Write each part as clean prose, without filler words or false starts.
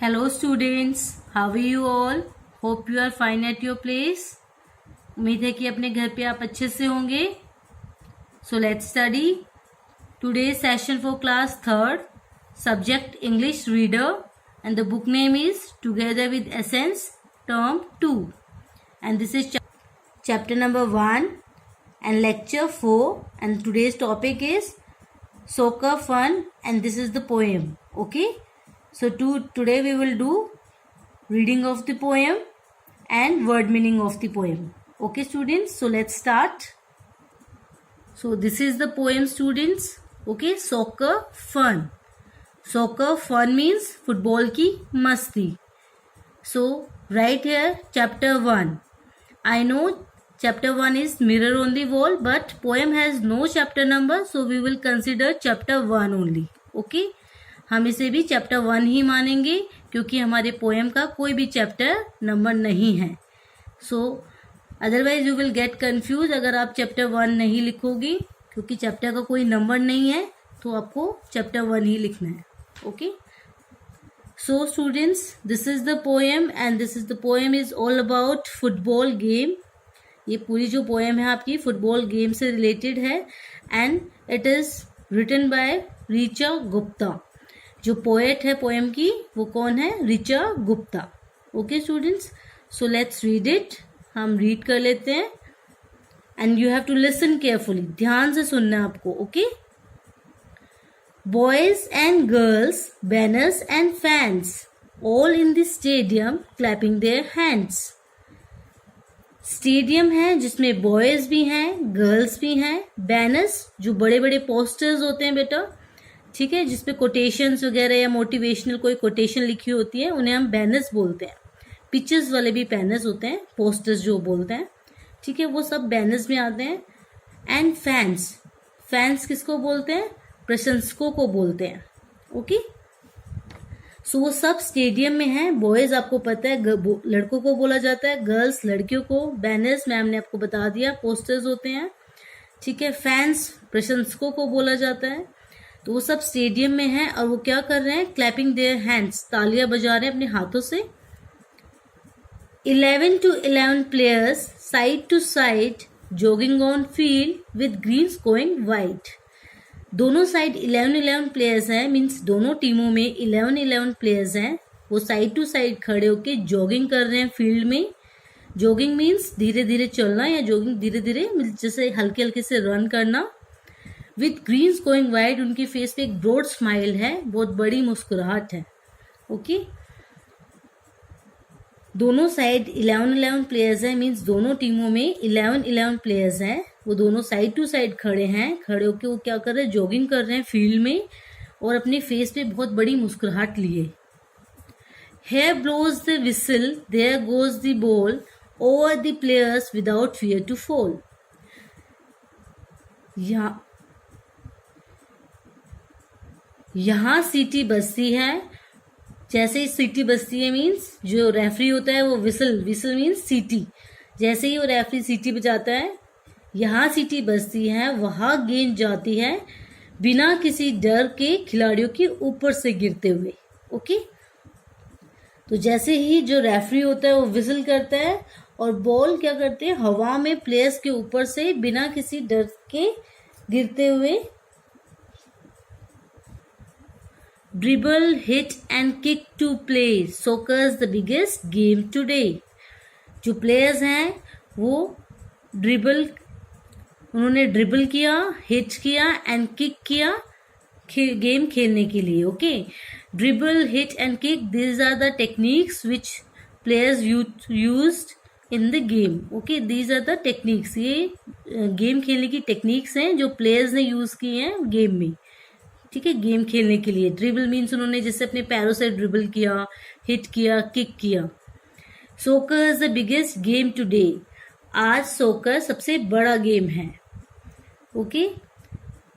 Hello students, how are you all? Hope you are fine at your place. उम्मीद है कि अपने घर पे आप अच्छे से होंगे. So let's study. Today's session for class 3rd, subject English reader, and the book name is Together with Essence, term 2. And this is chapter number 1 and lecture 4, and today's topic is soccer fun, and this is the poem. Okay. So today we will do reading of the poem and word meaning of the poem. Okay students, so let's start. So this is the poem students. Okay, soccer fun. Soccer fun means football की मस्ती. So right here chapter 1. I know chapter 1 is mirror on the wall, but poem has no chapter number, so we will consider chapter 1 only. Okay. हम इसे भी chapter 1 ही मानेंगे क्योंकि हमारे poem का कोई भी चैप्टर नंबर नहीं है. सो otherwise you will get confuse अगर आप चैप्टर 1 नहीं लिखोगे, क्योंकि चैप्टर का कोई नंबर नहीं है तो आपको चैप्टर 1 ही लिखना है. Okay, so students, this is the poem and this is the poem is all about football game. ये पूरी जो पोएम है आपकी फुटबॉल गेम से रिलेटेड है and it is written by Richa Gupta. जो पोएट है पोएम की वो कौन है? Richa Gupta. Okay students, so let's read it. हम रीड कर लेते हैं and you have to listen carefully. ध्यान से सुनना है आपको. Okay. Boys and girls, banners and fans, all in the stadium clapping their hands. Stadium है जिसमें बॉयज भी हैं, गर्ल्स भी हैं. बैनर्स जो बड़े बड़े पोस्टर्स होते हैं बेटा, ठीक है, जिसपे कोटेशंस वगैरह या मोटिवेशनल कोई कोटेशन लिखी होती है, उन्हें हम बैनर्स बोलते हैं. पिक्चर्स वाले भी बैनर्स होते हैं, पोस्टर्स जो बोलते हैं, ठीक है, वो सब बैनर्स में आते हैं. एंड फैंस, फैंस किसको बोलते हैं? प्रशंसकों को बोलते हैं. ओके, सो वो सब स्टेडियम में है. बॉयज आपको पता है लड़कों को बोला जाता है, गर्ल्स लड़कियों को. बैनर्स मैम ने आपको बता दिया पोस्टर्स होते हैं, ठीक है. फैंस प्रशंसकों को बोला जाता है. तो वो सब स्टेडियम में हैं और वो क्या कर रहे हैं? क्लैपिंग देयर हैंड्स, तालियां बजा रहे हैं अपने हाथों से. 11 to 11 players side to side jogging on field with greens going white. दोनों साइड 11 प्लेयर्स हैं, मीन्स दोनों टीमों में 11 प्लेयर्स हैं. वो साइड टू साइड खड़े होके जॉगिंग कर रहे हैं फील्ड में. जॉगिंग मीन्स धीरे धीरे चलना, या जॉगिंग धीरे धीरे जैसे हल्के हल्के से रन करना. विथ ग्रीन्स गोइंग वाइड, उनके फेस पे एक ब्रॉड स्माइल है, बहुत बड़ी मुस्कुराहट है. ओके, दोनों साइड 11 प्लेयर्स हैं, मीन्स दोनों टीमों में 11 प्लेयर्स हैं. वो दोनों साइड टू साइड खड़े हैं. खड़े होके वो क्या कर रहे हैं? जॉगिंग कर रहे हैं फील्ड में और अपने फेस पे बहुत बड़ी मुस्कुराहट लिए. Here blows the whistle, there goes the ball over the players without fear to fall. यहाँ सीटी बजती है. जैसे ही सीटी बजती है मीन्स जो रेफरी होता है वो विसल मीन्स सीटी. जैसे ही वो रेफरी सीटी बजाता है, यहाँ सीटी बजती है, वहां गेंद जाती है बिना किसी डर के खिलाड़ियों के ऊपर से गिरते हुए. ओके, तो जैसे ही जो रेफरी होता है वो विसल करता है और बॉल क्या करते हैं? हवा में प्लेयर्स के ऊपर से बिना किसी डर के गिरते हुए. Dribble, hit and kick to play. Soccer is the biggest game today. जो प्लेयर्स हैं वो उन्होंने ड्रिबल किया, हिट किया एंड किक किया गेम खेलने के लिए. Okay, dribble, hit and kick, these are the techniques which players used in the game. Okay, these are the techniques. ये गेम खेलने की टेक्निक्स हैं जो प्लेयर्स ने यूज की हैं गेम में, ठीक है, गेम खेलने के लिए. ड्रिबल मीन्स उन्होंने जैसे अपने पैरों से ड्रिबल किया, हिट किया, किक किया. Soccer is the biggest game today. आज सोकर सबसे बड़ा गेम है. Okay,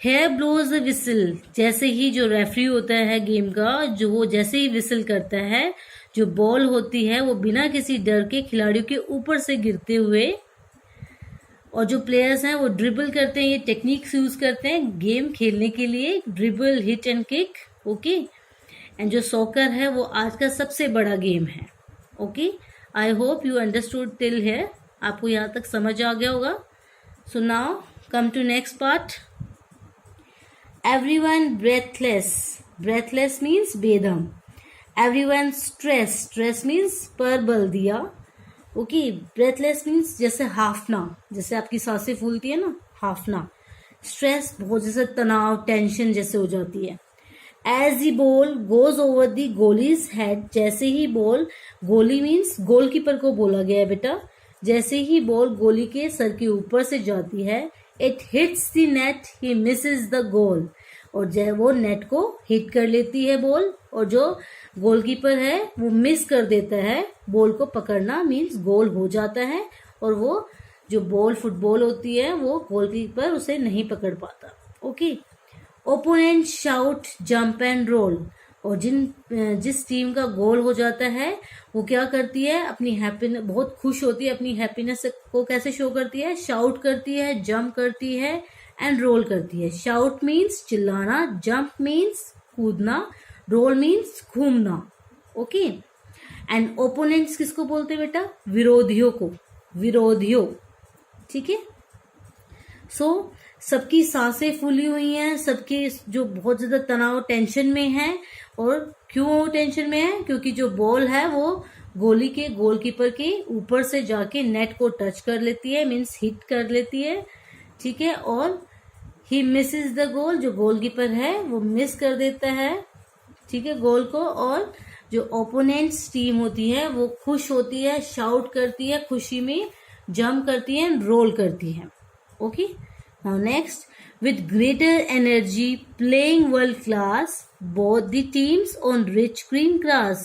here blows the whistle. जैसे ही जो रेफरी होता है गेम का, जो वो जैसे ही विसल करता है, जो बॉल होती है वो बिना किसी डर के खिलाड़ियों के ऊपर से गिरते हुए, और जो प्लेयर्स हैं वो ड्रिबल करते हैं. ये टेक्निक्स यूज करते हैं गेम खेलने के लिए, dribble, hit and kick. Okay, and जो सॉकर है वो आज का सबसे बड़ा गेम है. Okay, I hope you understood till here. आपको यहाँ तक समझ आ गया होगा. So now come to next part. Everyone breathless. Breathless means बेदम. Everyone stress. स्ट्रेस मीन्स पर बल दिया. ओके, ब्रेथलेस मीन्स जैसे हाफना, जैसे आपकी सांसें फूलती है ना, हाफना. स्ट्रेस बहुत जैसे तनाव, टेंशन जैसे हो जाती है. As the ball goes over the goalie's head. जैसे ही बॉल, गोली मीन्स गोलकीपर को बोला गया है बेटा. जैसे ही बॉल गोली के सर के ऊपर से जाती है, it hits the net, he Mrs the goal. और जब वो नेट को हिट कर लेती है बॉल, और जो गोलकीपर है वो मिस कर देता है. बॉल को पकड़ना मीन्स गोल हो जाता है, और वो जो बॉल फुटबॉल होती है वो गोलकीपर उसे नहीं पकड़ पाता. Okay. Opponent shout jump and roll. और जिस टीम का गोल हो जाता है वो क्या करती है, अपनी हैप्पीनेस, बहुत खुश होती है, अपनी हैप्पीनेस को कैसे शो करती है, शाउट करती है, जंप करती है एंड रोल करती है. शाउट मीन्स चिल्लाना, जंप मीन्स कूदना, रोल मीन्स घूमना. ओके. एंड ओपोनेंट्स किसको बोलते हैं बेटा, विरोधियों को. विरोधियों. ठीक है. सो सबकी सांसें फूली हुई हैं, सबके जो बहुत ज्यादा तनाव, टेंशन में है. और क्यों टेंशन में है, क्योंकि जो बॉल है वो गोली के, गोलकीपर के ऊपर से जाके नेट को टच कर लेती है, मीन्स हिट कर लेती है. ठीक है. और ही मिसेस द गोल. जो गोलकीपर है वो मिस कर देता है, ठीक है, गोल को. और जो ओपोनेंट्स टीम होती है वो खुश होती है, शाउट करती है, खुशी में जंप करती है, रोल करती है. Okay. Now next, with greater energy playing world class, both the teams on rich green grass.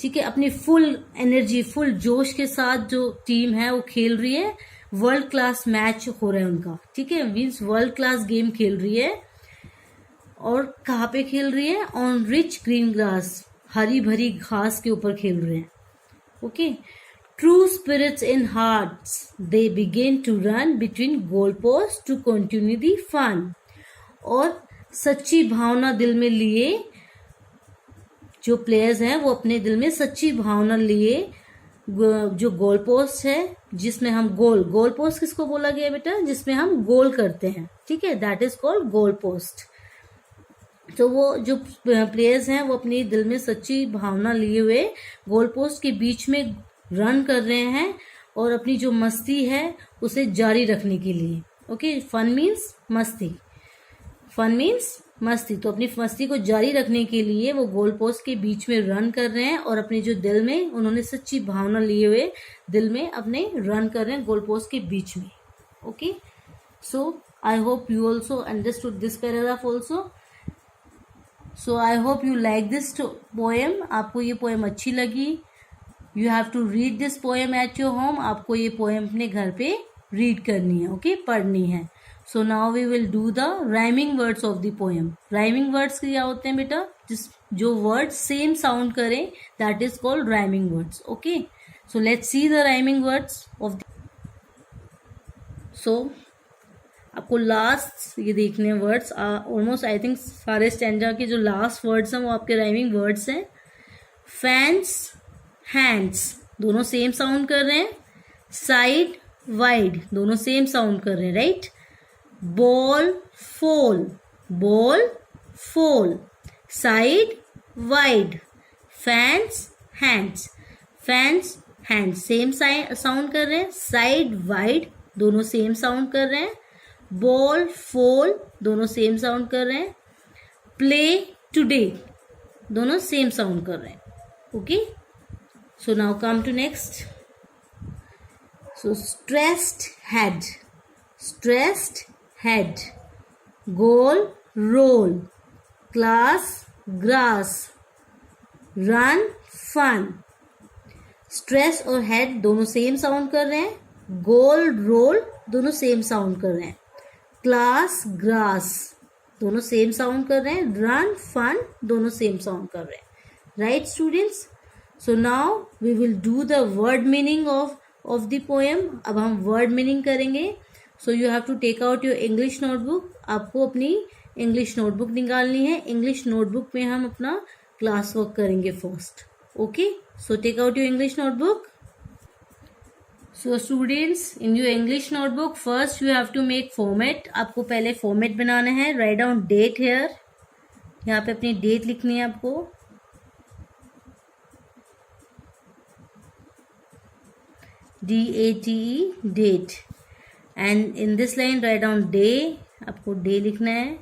ठीक है, अपनी फुल एनर्जी, फुल जोश के साथ जो टीम है वो खेल रही है. वर्ल्ड क्लास मैच हो रहा है उनका. ठीक है, मीन्स वर्ल्ड क्लास गेम खेल रही है. और कहाँ पे खेल रही है, ऑन रिच ग्रीन ग्रास, हरी भरी घास के ऊपर खेल रहे हैं. Okay. True spirits in hearts, they begin to run between goalposts to continue the fun. और सच्ची भावना दिल में लिए जो प्लेयर्स हैं वो अपने दिल में सच्ची भावना लिए जो गोल पोस्ट है, जिसमें हम गोल पोस्ट किसको बोला गया बेटा, जिसमें हम गोल करते हैं. ठीक है, that is called goal post. तो वो जो प्लेयर्स हैं वो अपने दिल में सच्ची भावना लिए हुए गोल पोस्ट के बीच में रन कर रहे हैं, और अपनी जो मस्ती है उसे जारी रखने के लिए. ओके. फन मीन्स मस्ती. फन मीन्स मस्ती. तो अपनी मस्ती को जारी रखने के लिए वो गोल पोस्ट के बीच में रन कर रहे हैं, और अपने जो दिल में उन्होंने सच्ची भावना लिए हुए दिल में अपने रन कर रहे हैं गोल पोस्ट के बीच में. Okay. So I hope you also understood this paragraph also. So I hope you like this poem. आपको ये पोएम अच्छी लगी. You have to read this poem at your home. आपको ये पोएम अपने घर पे रीड करनी है. ओके, पढ़नी है. So now we will do the rhyming words of the poem. Rhyming words क्या होते हैं बेटा, जो वर्ड्स सेम साउंड करें, that is called rhyming words. Okay. So let's see the rhyming words of the. So आपको last ये देखने words, almost I think सारे स्टैंडर्ड के जो लास्ट वर्ड्स हैं वो आपके राइमिंग वर्ड्स हैं. फैंस, हैंड्स, दोनों सेम साउंड कर रहे हैं. साइड, वाइड, दोनों सेम साउंड कर रहे हैं, राइट. बॉल, फोल, बॉल, फोल. Side, wide. Fans, hands, fans, hands, same sound कर रहे हैं. साइड, वाइड, दोनों सेम साउंड कर रहे हैं. बॉल, फोल, दोनों सेम साउंड कर रहे हैं. प्ले, टुडे, दोनों सेम साउंड कर रहे हैं. Okay. So now come to next. So stressed head, stressed head. Goal, roll. Class, grass. Run, fun. Stress और head दोनों सेम साउंड कर रहे हैं. गोल, रोल, दोनों सेम साउंड कर रहे हैं. क्लास, ग्रास, दोनों सेम साउंड कर रहे हैं. रन, फन, दोनों सेम साउंड कर रहे हैं. Right students. So now we will do the word meaning of the poem. अब हम वर्ड मीनिंग करेंगे. So you have to take out your English notebook. आपको अपनी इंग्लिश नोटबुक निकालनी है. इंग्लिश नोटबुक में हम अपना क्लास वर्क करेंगे first. Okay, so take out your English notebook. So students, in your English notebook first you have to make format. आपको पहले फॉर्मेट बनाना है. Write down date here. यहाँ पे अपनी डेट लिखनी है आपको. DATE, date. And in this line write down day. आपको डे लिखना है.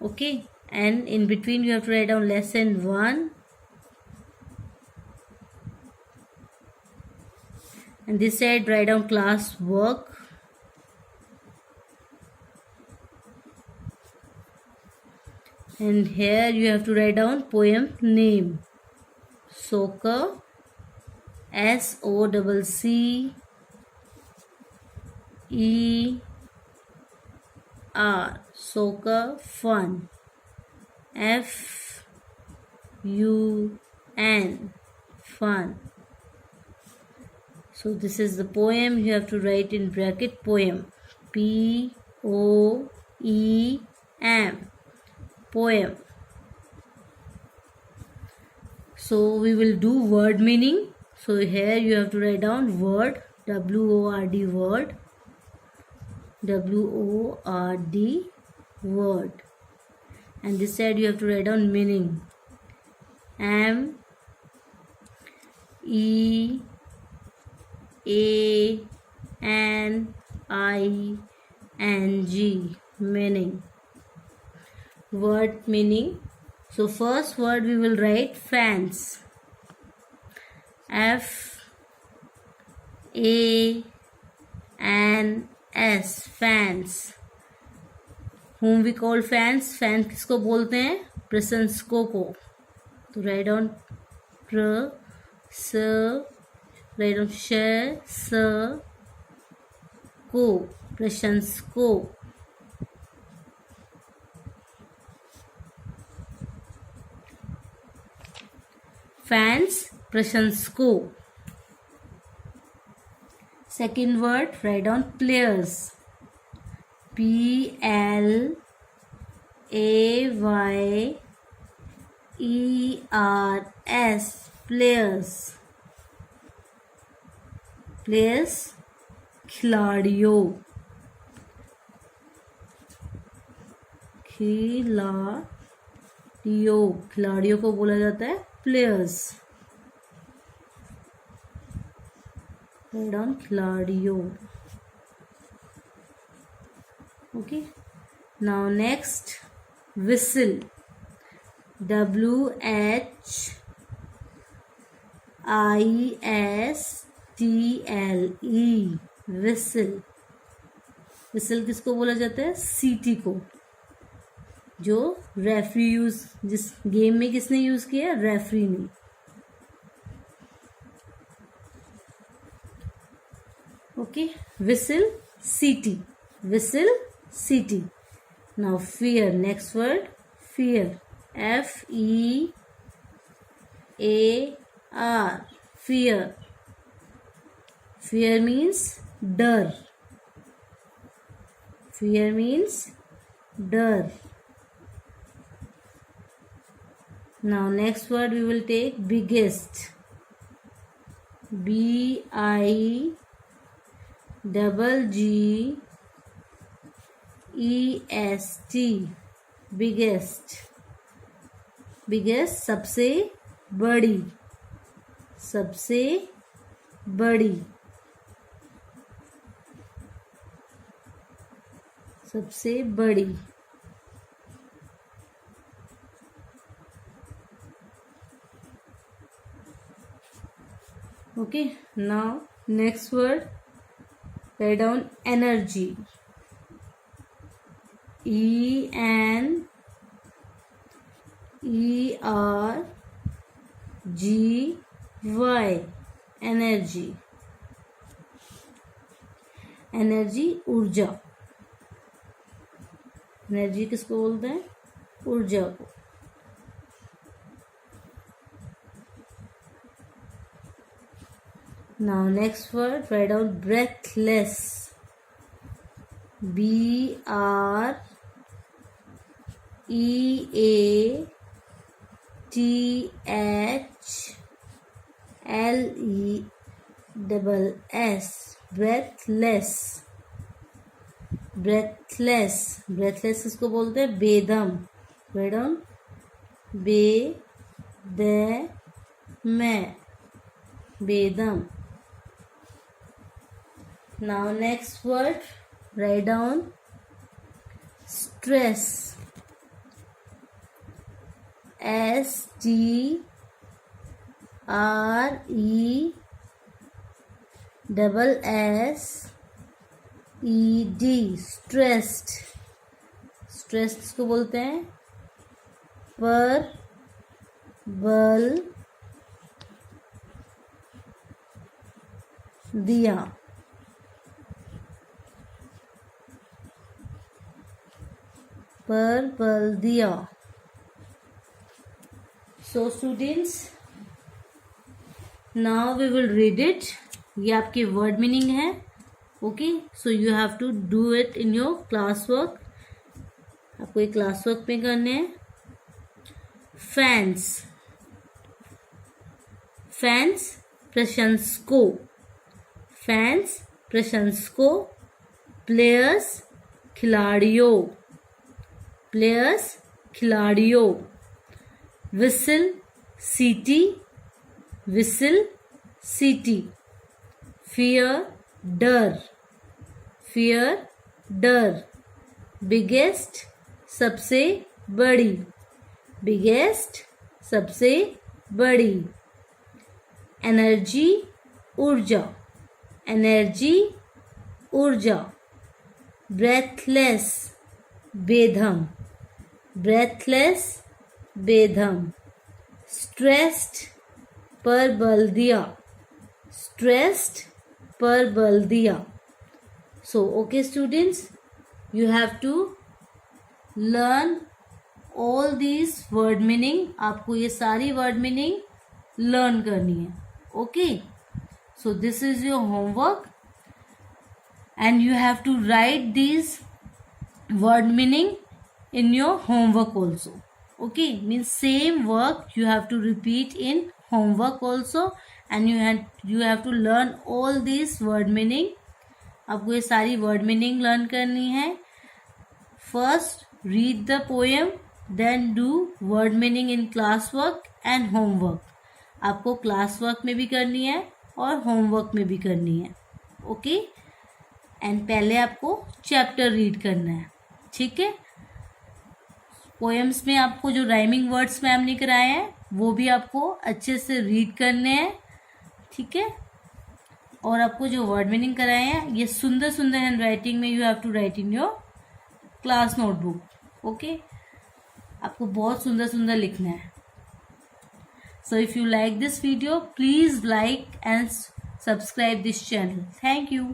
Okay, and in between you have to write down lesson 1. And this side write down class work. And here you have to write down poem name. Soccer, SOCCER, soccer, fun, FUN, fun. So this is the poem. You have to write in bracket poem. POEM, poem. So we will do word meaning. So here you have to write down word, WORD, word, WORD, word. And this side you have to write down meaning. MEANING, meaning. Word meaning. So first word we will write fans. FANS, fans. Whom we call fans. Fans किसको बोलते हैं? प्रशंसकों को. तो write down write down को, प्रशंसकों. Fans, प्रशंसकों. Second word write down players. PLAYERS, players. Players, खिलाड़ियों. खिलाड़ियों को बोला जाता है प्लेयर्स. डाउन खिलाड़ियों. Okay, now next whistle. WHISTLE, whistle. Whistle किसको बोला जाता है? सीटी को. जो रेफरी जिस गेम में किसने यूज किया? रेफरी ने. ओके, विसिल, सीटी. विसिल, सीटी. Now fear. Next word fear. FEAR, fear. Fear means डर. फियर मीन्स डर. Now next word we will take biggest. BIGGEST, biggest. biggest, सबसे बड़ी. सबसे बड़ी. सबसे बड़ी. Okay, now next word write down energy. ENERGY, energy. Energy, ऊर्जा. Energy किसको बोलते हैं? ऊर्जा को. Now next word write down breathless. BREATHLESS, BREATHLESS, breathless, breathless, breathless इसको बोलते हैं बेदम, बेदम, बेदम. Now next word, write down stress, STRESSED, stressed, stressed इसको बोलते हैं बल दिया, So students, now we will read it. ये आपके word meaning है. Okay, so you have to do it in your class work. आपको ये class work में करने हैं. फैंस, प्रशंसकों, प्लेयर्स, खिलाड़ियों, विसिल, सीटी, फियर, डर, बिगेस्ट, सबसे बड़ी, एनर्जी, ऊर्जा, ब्रेथलेस, बेदम, स्ट्रेस्ड, पर बल दिया. So okay students, you have to learn all these word meaning. आपको ये सारी word meaning learn करनी है. Okay, so this is your homework and you have to write these word meaning in your homework also. Okay, means same work you have to repeat in homework also and you have to learn all these word meaning. आपको ये सारी word meaning learn करनी है. First read the poem, then do word meaning in class work and homework. आपको class work में भी करनी है और homework में भी करनी है. Okay, and पहले आपको chapter read करना है. ठीक है. पोएम्स में आपको जो राइमिंग वर्ड्स मैम ने कराए हैं वो भी आपको अच्छे से रीड करने हैं. ठीक है. और आपको जो वर्ड मीनिंग कराए हैं ये सुंदर हैंड राइटिंग में you have to write in your class notebook. Okay, आपको बहुत सुंदर लिखना है. So if you like this video, please like and subscribe this channel. Thank you.